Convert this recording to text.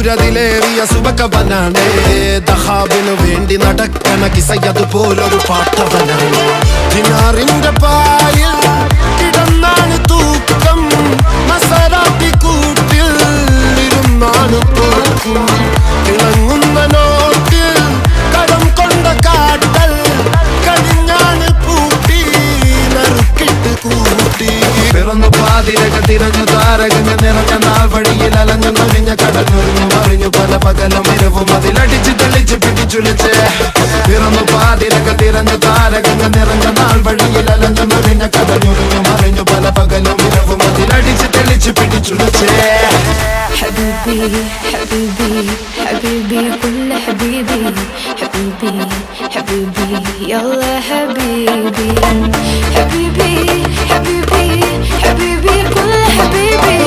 ിലേറിയ സുബക്കവനാണ് ദഹാബിനു വേണ്ടി നടക്കണ കിസയതുപോലൊരു പാട്ടവനാണ്. ദിനാറിന്റെ പായിൽ കിടന്നാണ് തൂക്കം, മസറാത്തി കൂട്ടിൽ ഇരുന്നാണ് പോക്കും. തിളങ്ങുന്ന നോട്ടിൽ കടം കൊണ്ട കാട്ടൽ കടിഞ്ഞാണ് പൂട്ടി നറുക്കിട്ട് കൂട്ടി. പിറന്നു പാതിരക തിരഞ്ഞു താരകങ്ങൾ നിറഞ്ഞ നാൾ വഴിയിൽ അലഞ്ഞു നൊഴിഞ്ഞ കടഞ്ഞൊരിഞ്ഞു മറിഞ്ഞു പല പകലും ഇരവും അതിലടിച്ച് തെളിച്ച് പിടിച്ചുലിച്ച്. പിറന്നു പാതിരക തിരഞ്ഞു താരകങ്ങൾ നിറഞ്ഞ നാൾ വഴിയിൽ അലഞ്ഞു നൊഴിഞ്ഞ കടഞ്ഞൊരിഞ്ഞു മറിഞ്ഞു പല പകലും ഇരവും അതിലടിച്ച് തെളിച്ച് പിടിച്ചുലിച്ച്. حبيبي حبيبي حبيبي كل حبيبي حبيبي حبيبي يلا حبيبي حبيبي حبيبي حبيبي كل حبيبي